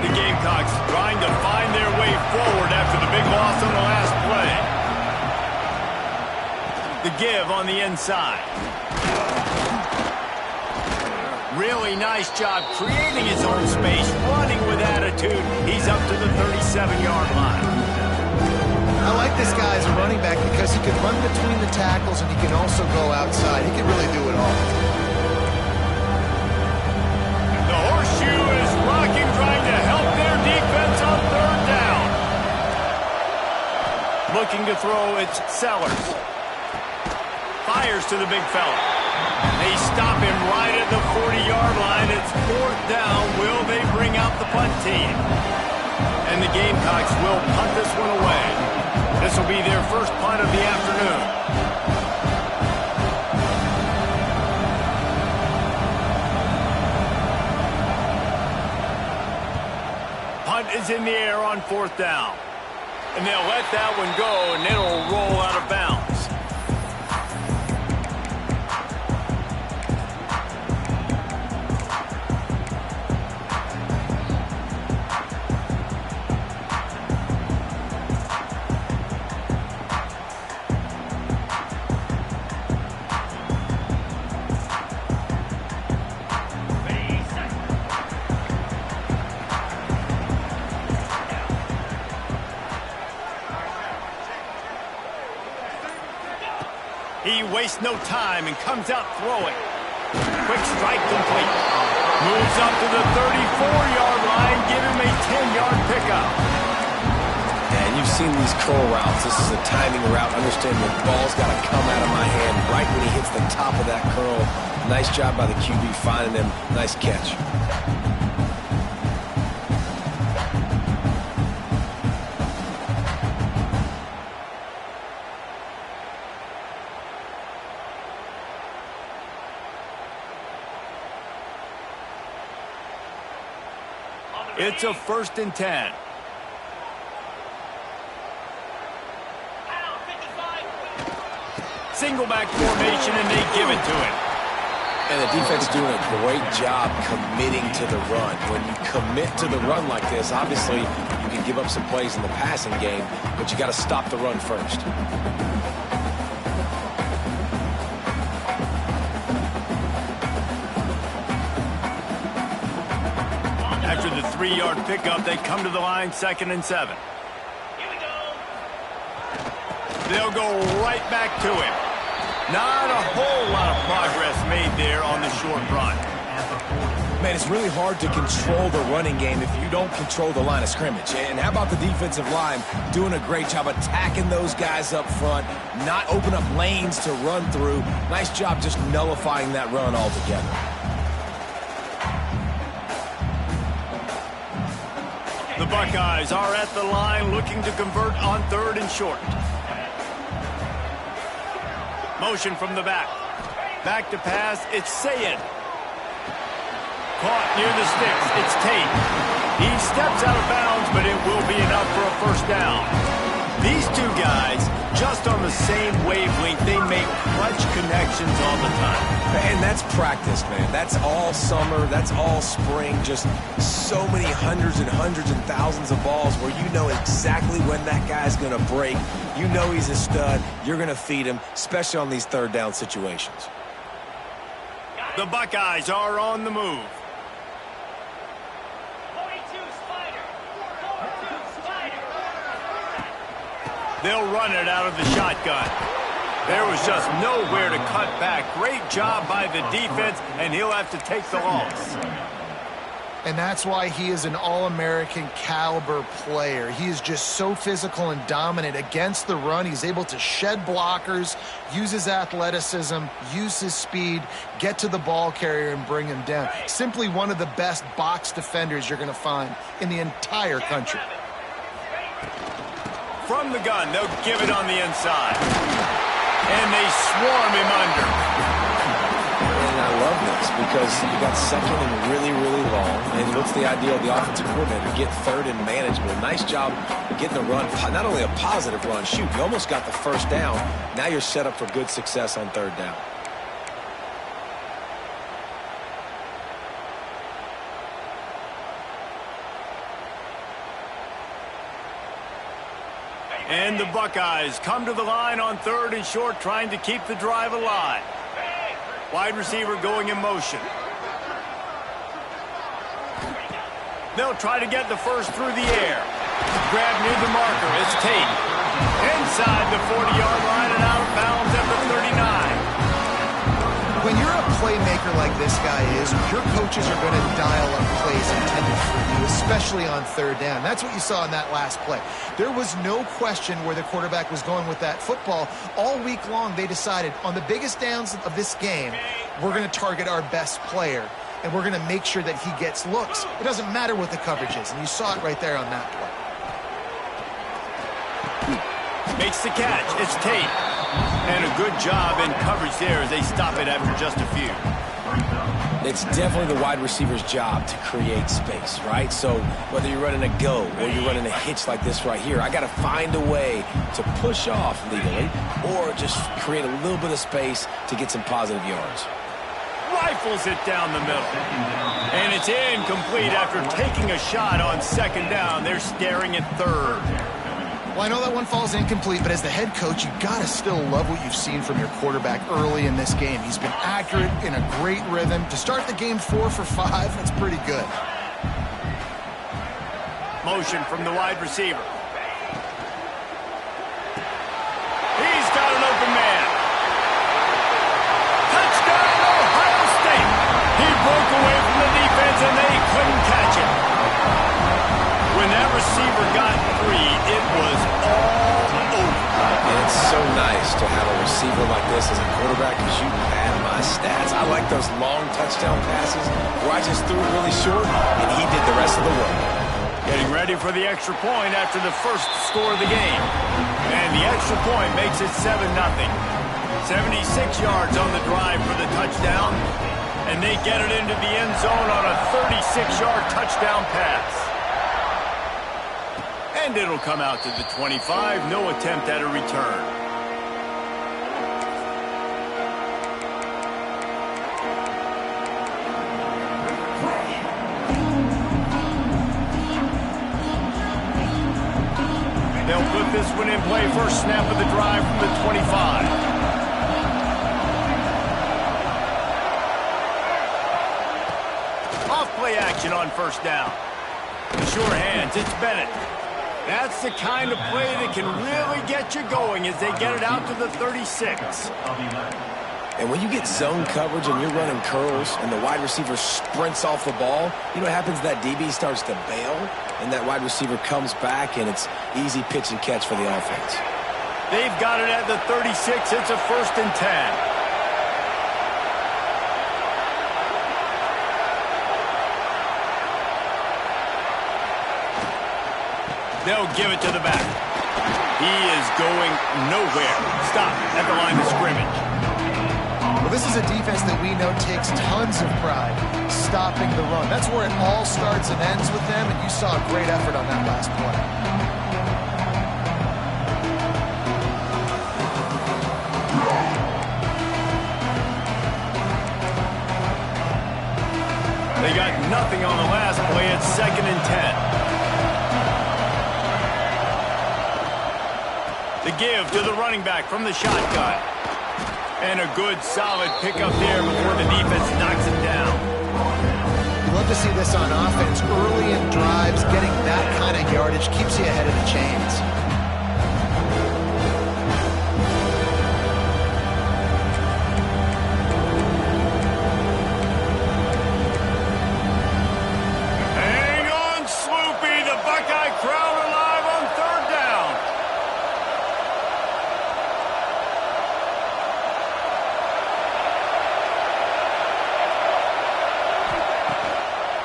The Gamecocks trying to find their way forward after the big loss on the last play. The give on the inside. Really nice job creating his own space, running with attitude. He's up to the 37-yard line. I like this guy as a running back because he can run between the tackles and he can also go outside. He can really do it all. The horseshoe is rocking, trying to help their defense on third down. Looking to throw, it's Sellers. Fires to the big fella. They stop him right at the 40-yard line. It's fourth down. Will they bring out the punt team? And the Gamecocks will punt this one away. This will be their first punt of the afternoon. Punt is in the air on fourth down. And they'll let that one go, and it'll roll out of bounds. He wastes no time and comes out throwing. Quick strike complete. Moves up to the 34-yard line. Give him a 10-yard pickup. And you've seen these curl routes. This is a timing route. Understand the ball's got to come out of my hand right when he hits the top of that curl. Nice job by the QB finding him. Nice catch. It's a 1st and 10. Single back formation, and they give it to him. And the defense doing a great job committing to the run. When you commit to the run like this, obviously you can give up some plays in the passing game, but you got to stop the run first. After the 3-yard pickup, they come to the line, 2nd and 7. Here we go. They'll go right back to him. Not a whole lot of progress made there on the short run. Man, it's really hard to control the running game if you don't control the line of scrimmage. And how about the defensive line doing a great job attacking those guys up front, not open up lanes to run through. Nice job just nullifying that run altogether. The Buckeyes are at the line looking to convert on 3rd and short. Motion from the back. Back to pass. It's Sayed. Caught near the sticks. It's Tate. He steps out of bounds, but it will be enough for a 1st down. These two guys, just on the same wavelength, they make clutch connections all the time. And that's practice, man. That's all summer. That's all spring. Just so many hundreds and thousands of balls where you know exactly when that guy's going to break. You know he's a stud. You're going to feed him, especially on these 3rd down situations. The Buckeyes are on the move. 42 Spider. 42 Spider. They'll run it out of the shotgun. There was just nowhere to cut back. Great job by the defense, and he'll have to take the loss. And that's why he is an All-American caliber player. He is just so physical and dominant against the run. He's able to shed blockers, use his athleticism, use his speed, get to the ball carrier and bring him down. Simply one of the best box defenders you're going to find in the entire country. From the gun, they'll give it on the inside. And they swarm him under. And I love this because you got 2nd and really long. And what's the idea of the offensive coordinator? Get 3rd and manageable. Nice job getting the run. Not only a positive run, shoot, you almost got the 1st down. Now you're set up for good success on 3rd down. And the Buckeyes come to the line on 3rd and short, trying to keep the drive alive. Wide receiver going in motion. They'll try to get the first through the air. Grab near the marker. It's Tate. Inside the 40-yard line and out of bounds at the 39. When you're a playmaker like this guy is, your coaches are going to dial up plays intended for you, especially on 3rd down. That's what you saw in that last play. There was no question where the quarterback was going with that football. All week long, they decided on the biggest downs of this game, we're going to target our best player, and we're going to make sure that he gets looks. It doesn't matter what the coverage is, and you saw it right there on that play. Makes the catch. It's Tate. And a good job in coverage there as they stop it after just a few. It's definitely the wide receiver's job to create space, right? So whether you're running a go or you're running a hitch like this right here, I got to find a way to push off legally or just create a little bit of space to get some positive yards. Rifles it down the middle. And it's incomplete after taking a shot on 2nd down. They're staring at 3rd. Well, I know that one falls incomplete, but as the head coach, you got to still love what you've seen from your quarterback early in this game. He's been accurate, in a great rhythm. To start the game 4 for 5, that's pretty good. Motion from the wide receiver. He's got an open man. Touchdown, Ohio State. He broke away from the defense, and they couldn't catch him. When that receiver got free, it was all over. And it's so nice to have a receiver like this as a quarterback because you pad my stats. I like those long touchdown passes where I just threw it really short and he did the rest of the work. Getting ready for the extra point after the first score of the game. And the extra point makes it 7-0. 76 yards on the drive for the touchdown. And they get it into the end zone on a 36-yard touchdown pass. And it'll come out to the 25. No attempt at a return. They'll put this one in play. First snap of the drive from the 25. Off play action on 1st down. The sure hands. It's Bennett. That's the kind of play that can really get you going as they get it out to the 36. And when you get zone coverage and you're running curls and the wide receiver sprints off the ball, you know what happens? That DB starts to bail and that wide receiver comes back and it's easy pitch and catch for the offense. They've got it at the 36. It's a 1st and 10. They'll give it to the back. He is going nowhere. Stop at the line of scrimmage. Well, this is a defense that we know takes tons of pride stopping the run. That's where it all starts and ends with them, and you saw a great effort on that last play. They got nothing on the last play. It's 2nd and 10. The give to the running back from the shotgun. And a good, solid pickup there before the defense knocks him down. You love to see this on offense. Early in drives, getting that kind of yardage keeps you ahead of the chains. Hang on, Sloopy. The Buckeye crowd alive on 3rd down.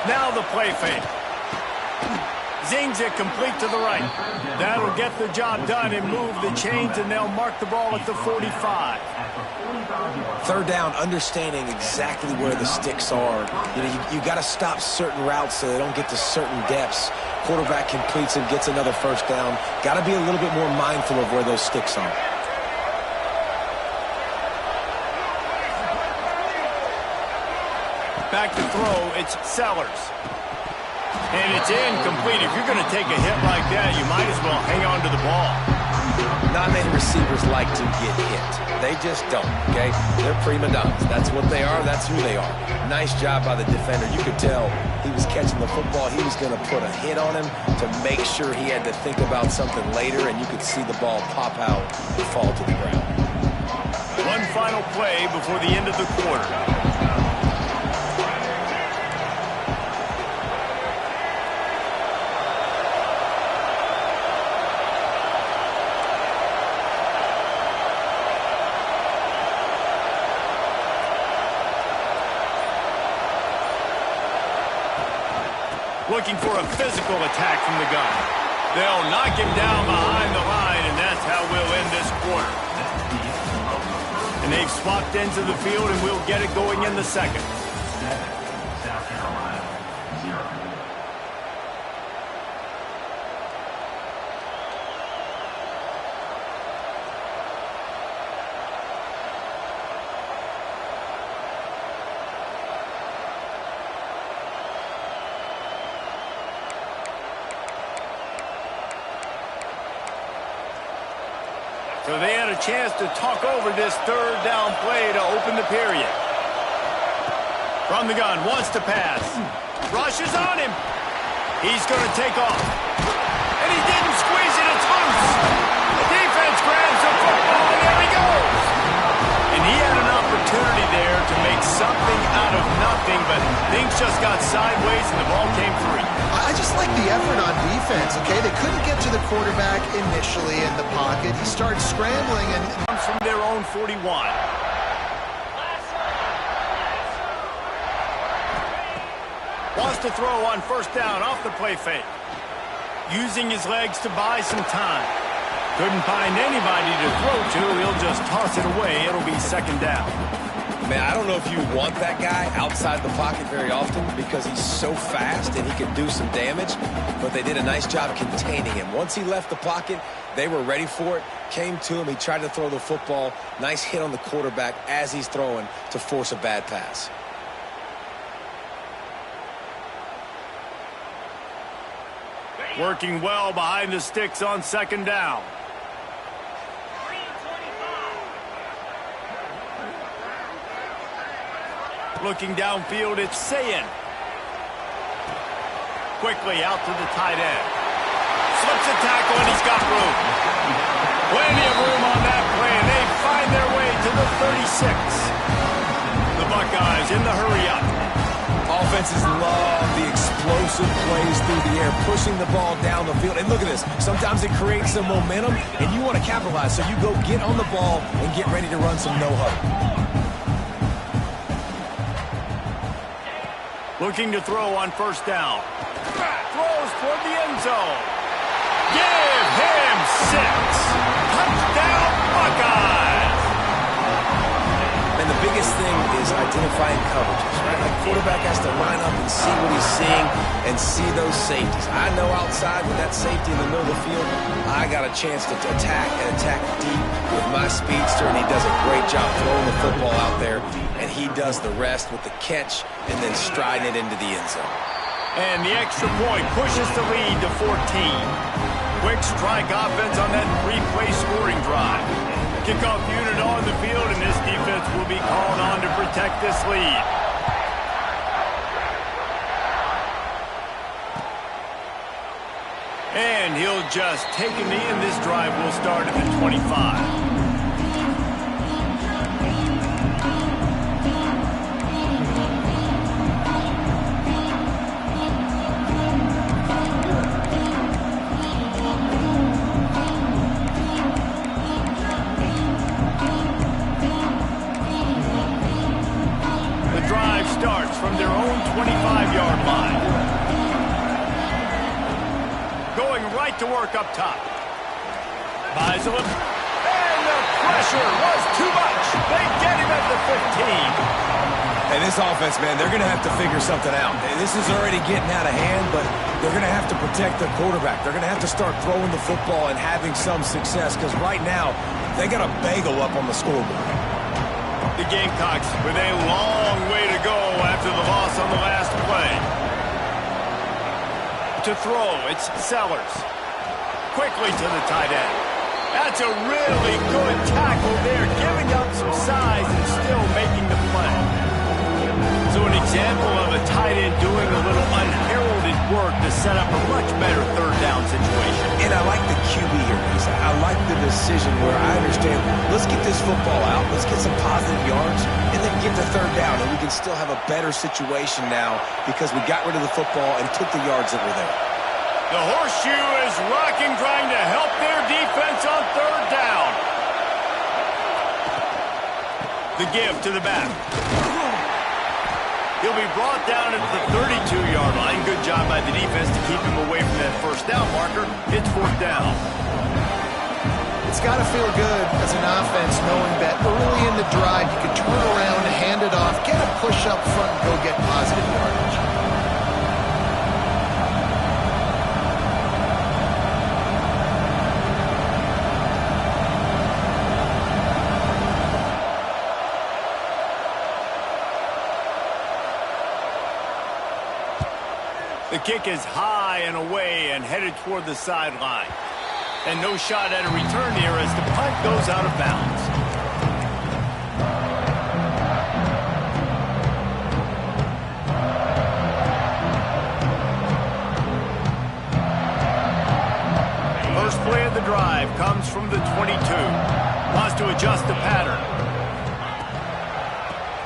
Now the play fake. Zings it complete to the right. That'll get the job done and move the chains, and they'll mark the ball at the 45. 3rd down, understanding exactly where the sticks are. You know, you got to stop certain routes so they don't get to certain depths. Quarterback completes and gets another 1st down. Got to be a little bit more mindful of where those sticks are. Back to throw, it's Sellers. And it's incomplete. If you're going to take a hit like that, you might as well hang on to the ball. Not many receivers like to get hit. They just don't, okay? They're prima donnas. That's what they are. That's who they are. Nice job by the defender. You could tell he was catching the football. He was going to put a hit on him to make sure he had to think about something later, and you could see the ball pop out and fall to the ground. One final play before the end of the quarter. Looking for a physical attack from the gun. They'll knock him down behind the line, and that's how we'll end this quarter. And they've swapped ends of the field, and we'll get it going in the second. South Carolina, 0. So they had a chance to talk over this third down play to open the period. From the gun, wants to pass. Rushes on him. He's going to take off. And he didn't squeeze it. It's loose. The defense grabs the football, and there he goes. And he had an opportunity there to make something out of nothing, but things just got sideways, and the ball came free. I just like the effort on defense, okay? They couldn't get to the quarterback initially in the pocket. He starts scrambling and Comes from their own 41. Wants to throw on first down off the play fake. Using his legs to buy some time. Couldn't find anybody to throw to. He'll just toss it away. It'll be second down. Man, I don't know if you want that guy outside the pocket very often because he's so fast and he can do some damage, but they did a nice job containing him. Once he left the pocket, they were ready for it, came to him, he tried to throw the football. Nice hit on the quarterback as he's throwing to force a bad pass. Working well behind the sticks on second down. Looking downfield, it's Sayin. Quickly out to the tight end. Slips a tackle, and he's got room. Plenty of room on that play, and they find their way to the 36. The Buckeyes in the hurry-up. Offenses love the explosive plays through the air, pushing the ball down the field. And look at this. Sometimes it creates some momentum, and you want to capitalize. So you go get on the ball and get ready to run some no-huddle. Looking to throw on first down. Throws toward the end zone. Give him 6. Touchdown, Buckeyes. And the biggest thing is identifying coverages, right? Like quarterback has to line up and see what he's seeing and see those safeties. I know outside with that safety in the middle of the field, I got a chance to attack and attack deep with my speedster, and he does a great job throwing the football out there, and he does the rest with the catch and then striding it into the end zone. And the extra point pushes the lead to 14. Quick strike offense on that 3-play scoring drive. Kickoff unit on the field, and this defense will be called on to protect this lead. And he'll just take a knee, and this drive will start at the 25. Starts from their own 25-yard line. Going right to work up top. Buys him. And the pressure was too much. They get him at the 15. Hey, this offense, man, they're going to have to figure something out. This is already getting out of hand, but they're going to have to protect their quarterback. They're going to have to start throwing the football and having some success because right now they got a bagel up on the scoreboard. The Gamecocks with a long way to go after the loss on the last play. To throw, it's Sellers. Quickly to the tight end. That's a really good tackle there, giving up some size and still making the play. So an example of a tight end doing a little unheralded work to set up a much better third down situation. And I like the QB here, Reese. I like the decision where I understand, let's get this football out, let's get some positive yards, and then get to third down, and we can still have a better situation now because we got rid of the football and took the yards that were there. The horseshoe is rocking, trying to help their defense on third down. The give to the back. He'll be brought down at the 32-yard line. Good job by the defense to keep him away from that first down marker. It's fourth down. It's got to feel good as an offense knowing that early in the drive you can turn around, hand it off, get a push up front, and go get positive yardage. The kick is high and away and headed toward the sideline. And no shot at a return here as the punt goes out of bounds. First play of the drive comes from the 22. Wants to adjust the pattern.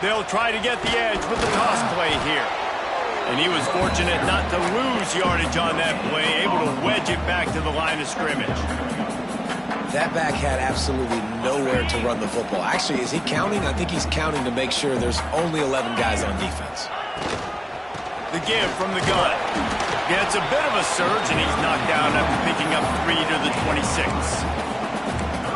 They'll try to get the edge with the toss play here. And he was fortunate not to lose yardage on that play, able to wedge it back to the line of scrimmage. That back had absolutely nowhere to run the football. Actually, is he counting? I think he's counting to make sure there's only 11 guys on defense. The give from the gun. Gets a bit of a surge, and he's knocked down after picking up 3 to the 26.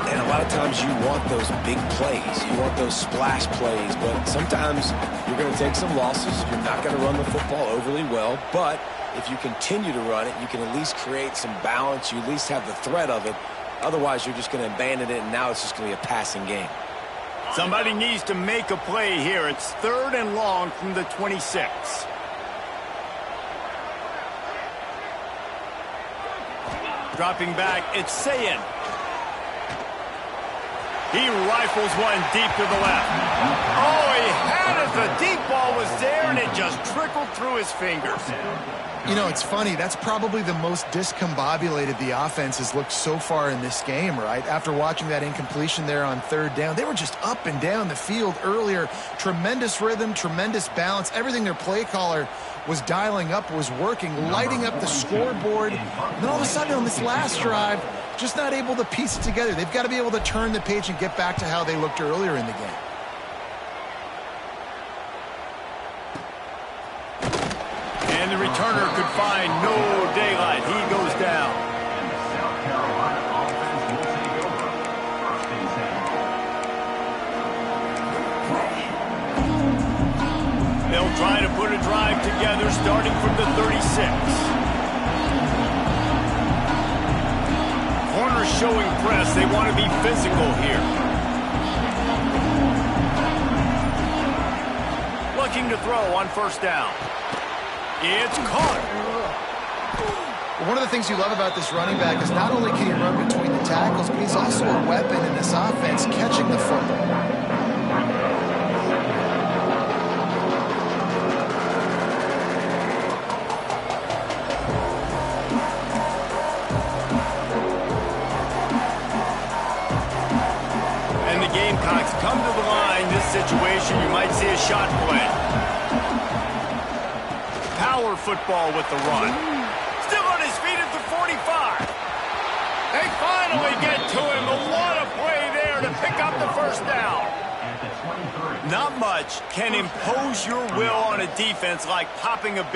And a lot of times you want those big plays. You want those splash plays, but sometimes you're going to take some losses. You're not going to run the football overly well, but if you continue to run it, you can at least create some balance. You at least have the threat of it. Otherwise, you're just going to abandon it, and now it's just going to be a passing game. Somebody needs to make a play here. It's third and long from the 26. Dropping back, it's Sayin. He rifles one deep to the left. Oh, he had it. The deep ball was there, and it just trickled through his fingers. You know, it's funny. That's probably the most discombobulated the offense has looked so far in this game, right? After watching that incompletion there on third down, they were just up and down the field earlier. Tremendous rhythm, tremendous balance. Everything their play caller was dialing up was working, lighting up the scoreboard. And then all of a sudden on this last drive, just not able to piece it together. They've got to be able to turn the page and get back to how they looked earlier in the game. And the returner could find no daylight. He goes down. And the South Carolina offense will take over. First and 10. They'll try to put a drive together starting from the 36. Corners showing press. They want to be physical here. Looking to throw on first down. It's caught. One of the things you love about this running back is not only can he run between the tackles, but he's also a weapon in this offense catching the football. Gamecocks come to the line. This situation, you might see a shot play. Power football with the run. Still on his feet at the 45. They finally get to him. What a play there to pick up the first down. At the 23. Not much can impose your will on a defense like popping a big